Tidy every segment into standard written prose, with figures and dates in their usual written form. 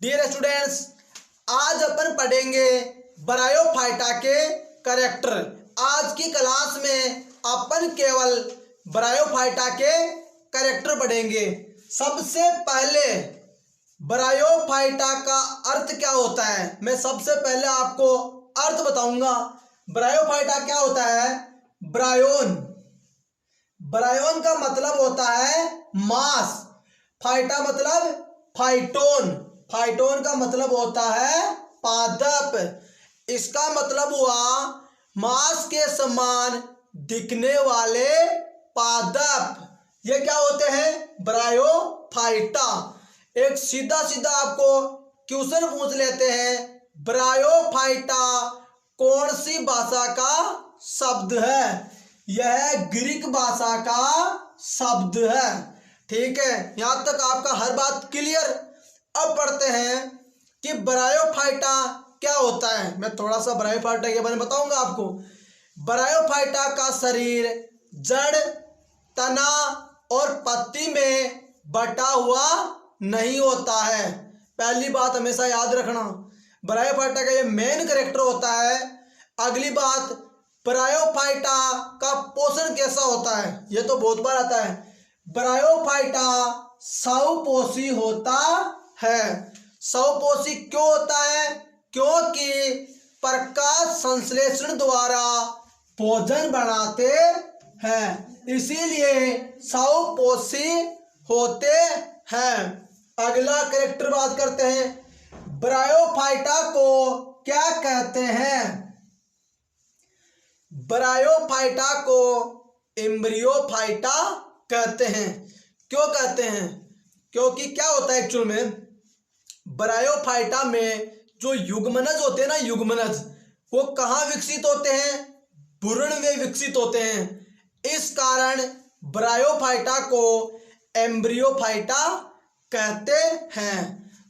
Dear students, आज अपन पढ़ेंगे bryophyta के कैरेक्टर। आज की क्लास में अपन केवल ब्रायोफाइटा के कैरेक्टर पढ़ेंगे। सबसे पहले ब्रायोफाइटा का अर्थ क्या होता है, मैं सबसे पहले आपको अर्थ बताऊंगा। ब्रायोफाइटा क्या होता है? ब्रायोन, ब्रायोन का मतलब होता है मांस। फाइटा मतलब फाइटोन, फाइटोन का मतलब होता है पादप। इसका मतलब हुआ मांस के समान दिखने वाले पादप। ये क्या होते हैं? ब्रायोफाइटा। एक सीधा सीधा आपको क्वेश्चन पूछ लेते हैं, ब्रायोफाइटा कौन सी भाषा का शब्द है? यह ग्रीक भाषा का शब्द है। ठीक है, यहां तक आपका हर बात क्लियर। अब पढ़ते हैं कि ब्रायोफाइटा क्या होता है। मैं थोड़ा सा ब्रायोफाइटा के बारे में बताऊंगा आपको। ब्रायोफाइटा का शरीर जड़, तना और पत्ती में बटा हुआ नहीं होता है। पहली बात हमेशा याद रखना, ब्रायोफाइटा का ये मेन कैरेक्टर होता है। अगली बात, ब्रायोफाइटा का पोषण कैसा होता है? ये तो बहुत बार आता है। ब्रायोफाइटा स्वपोषी होता है। स्वपोषी क्यों होता है? क्योंकि प्रकाश संश्लेषण द्वारा भोजन बनाते हैं, इसीलिए स्वपोषी होते हैं। अगला कैरेक्टर बात करते हैं, ब्रायोफाइटा को क्या कहते हैं? ब्रायोफाइटा को एम्ब्रियोफाइटा कहते हैं। क्यों कहते हैं? क्योंकि क्या होता है एक्चुअल में, ब्रायोफाइटा में जो युग्मनज होते हैं ना, युग्मनज वो कहाँ विकसित होते हैं? भ्रूण में विकसित होते हैं। इस कारण ब्रायोफाइटा को एम्ब्रियोफाइटा कहते हैं।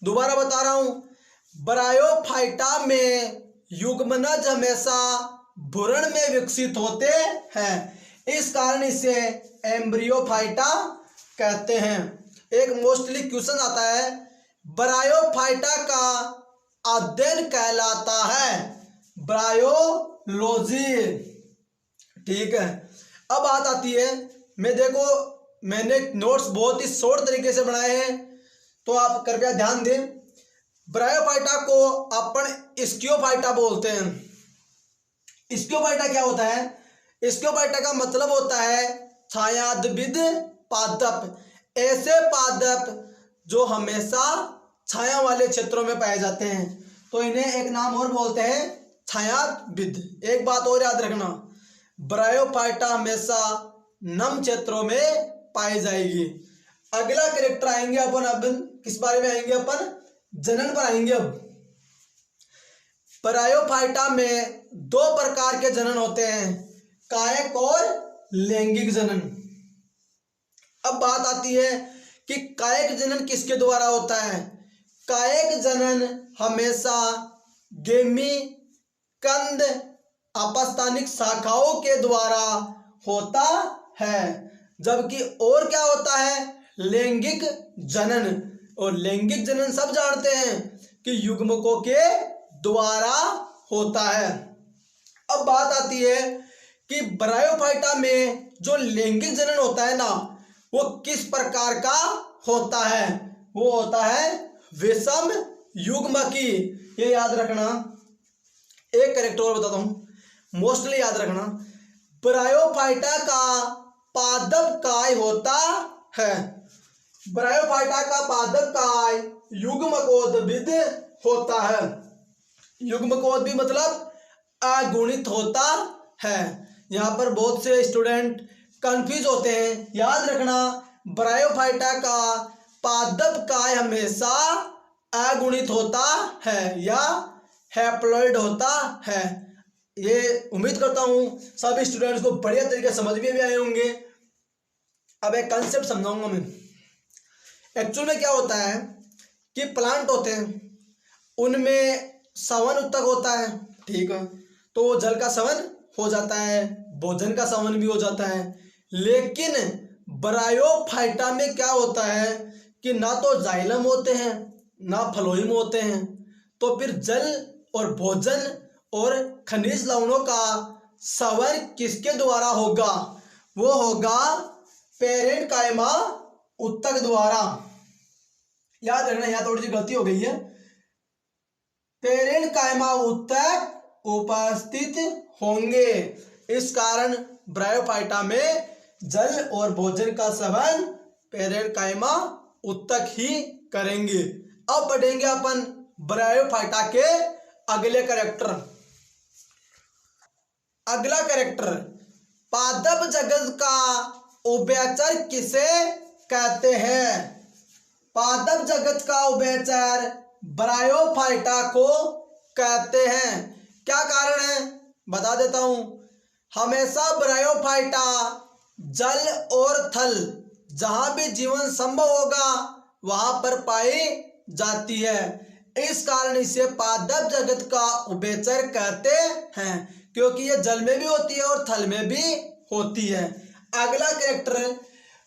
दोबारा बता रहा हूं, ब्रायोफाइटा में युग्मनज हमेशा भ्रूण में विकसित होते हैं, इस कारण इसे एम्ब्रियोफाइटा कहते हैं। एक मोस्टली क्वेश्चन आता है, ब्रायोफाइटा का अध्ययन कहलाता है ब्रायोलॉजी। ठीक है, अब बात आती है, मैंने नोट्स बहुत ही शॉर्ट तरीके से बनाए हैं, तो आप कृपया ध्यान दें। ब्रायोफाइटा को अपन स्कियोफाइटा बोलते हैं। स्कियोफाइटा क्या होता है? स्कियोफाइटा का मतलब होता है छायाविद पादप। ऐसे पादप जो हमेशा छाया वाले क्षेत्रों में पाए जाते हैं, तो इन्हें एक नाम और बोलते हैं छायाविद। एक बात और याद रखना, ब्रायोफाइटा हमेशा नम क्षेत्रों में पाई जाएगी। अगला कैरेक्टर आएंगे अपन, अब किस बारे में आएंगे? अपन जनन पर आएंगे। अब ब्रायोफाइटा में दो प्रकार के जनन होते हैं, कायिक और लैंगिक जनन। अब बात आती है कि कायिक जनन किसके द्वारा होता है? कायिक जनन हमेशा गेमी, कंद, अपस्थानिक शाखाओं के द्वारा होता है, जबकि और क्या होता है? लैंगिक जनन। और लैंगिक जनन सब जानते हैं कि युग्मकों के द्वारा होता है। अब बात आती है कि ब्रायोफाइटा में जो लैंगिक जनन होता है ना, वो किस प्रकार का होता है? वो होता है विषम युग्मकी। ये याद रखना। एक कैरेक्टर और बताता हूं, मोस्टली याद रखना, ब्रायोफाइटा का पादप काय होता है। ब्रायोफाइटा का पादप काय युग्मकोद्भिद होता है। युग्मकोद्भिद मतलब अगुणित होता है। यहाँ पर बहुत से स्टूडेंट कंफ्यूज होते हैं। याद रखना, ब्रायोफाइटा का पादप काय हमेशा अगुणित होता है या हैप्लॉइड होता है। ये उम्मीद करता हूँ सभी स्टूडेंट्स को बढ़िया तरीके से समझ में भी आए होंगे। अब एक कंसेप्ट समझाऊंगा मैं। एक्चुअल में क्या होता है कि प्लांट होते हैं, उनमें सवन उत्तक होता है। ठीक है, तो जल का सवन हो जाता है, भोजन का सवन भी हो जाता है। लेकिन ब्रायोफाइटा में क्या होता है कि ना तो जाइलम होते हैं ना फ्लोएम होते हैं। तो फिर जल और भोजन और खनिज लवणों का सवन किसके द्वारा होगा? वो होगा पेरेन्काइमा ऊतक द्वारा। याद रखना, यहाँ थोड़ी सी गलती हो गई है। पेरेन्काइमा ऊतक उपस्थित होंगे, इस कारण ब्रायोफाइटा में जल और भोजन का सेवन पेरेन्काइमा ऊतक ही करेंगे। अब पढ़ेंगे अपन ब्रायोफाइटा के अगले कैरेक्टर। अगला कैरेक्टर, पादप जगत का उभयचर किसे कहते हैं? पादप जगत का उभयचर ब्रायोफाइटा को कहते हैं। क्या कारण है बता देता हूं। हमेशा ब्रायोफाइटा जल और थल जहां भी जीवन संभव होगा वहां पर पाई जाती है, इस कारण इसे पादप जगत का उभयचर कहते हैं, क्योंकि ये जल में भी होती है और थल में भी होती है। अगला कैरेक्टर,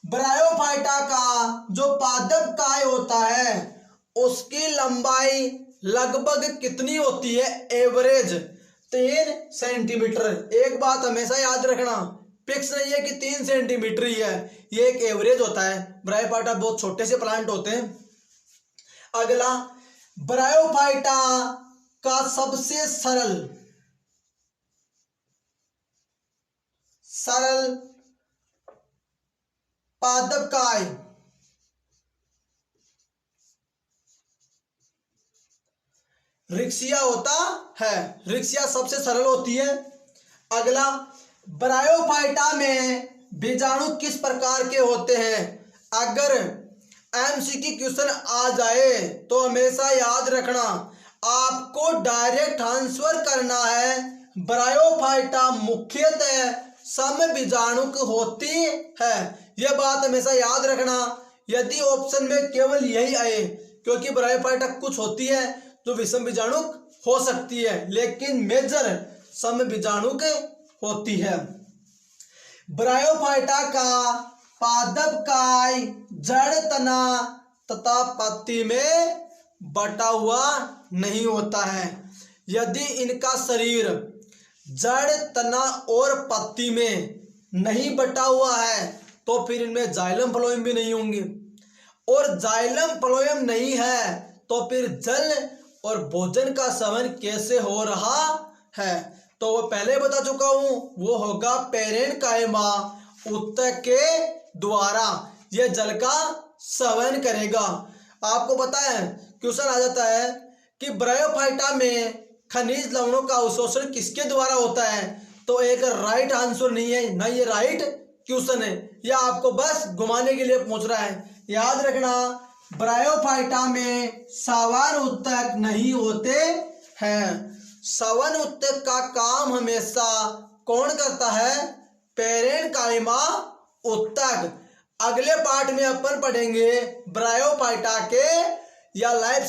ब्रायोफाइटा का जो पादप काय होता है उसकी लंबाई लगभग कितनी होती है? Average 3 centimetre. एक बात हमेशा याद रखना, फिक्स नहीं है कि 3 सेंटीमीटर ही है, ये एक एवरेज होता है। ब्रायोफाइटा बहुत छोटे से प्लांट होते हैं। अगला, ब्रायोफाइटा का सबसे सरल पादप काय रिक्सिया होता है। रिक्सिया सबसे सरल होती है। अगला, ब्रायोफाइटा में बीजाणु किस प्रकार के होते हैं? अगर एमसीक्यू क्वेश्चन आ जाए तो हमेशा याद रखना, आपको डायरेक्ट आंसर करना है। ब्रायोफाइटा मुख्यतः समबीजाणुक होती है, यह बात हमेशा याद रखना। यदि ऑप्शन में केवल यही आए, क्योंकि ब्रायोफाइटा कुछ होती है जो विषम बीजाणुक हो सकती है, लेकिन मेजर समबीजाणुक होती है। ब्रायोफाइटा का पादप काय जड़, तना तथा पत्ती में बटा हुआ नहीं होता है। यदि इनका शरीर जड़, तना और पत्ती में नहीं बटा हुआ है तो फिर इनमें जाइलम फ्लोएम भी नहीं होंगे, और जाइलम फ्लोएम नहीं है तो फिर जल और भोजन का सेवन कैसे हो रहा है? तो वो पहले बता चुका हूं, वो होगा पेरेन्काइमा ऊतक के द्वारा यह जल का सेवन करेगा। आपको पता है क्वेश्चन आ जाता है कि ब्रायोफाइटा में खनिज लवणों का अवशोषण किसके द्वारा होता है? तो एक राइट आंसर नहीं है, ना ये राइट क्वेश्चन है, यह आपको बस घुमाने के लिए पूछ रहा है। याद रखना, ब्रायोफाइटा में सवन ऊतक नहीं होते हैं। सवन ऊतक का काम हमेशा कौन करता है? पेरेन्काइमा ऊतक। अगले पार्ट में अपन पढ़ेंगे ब्रायोफाइटा के या लाइफ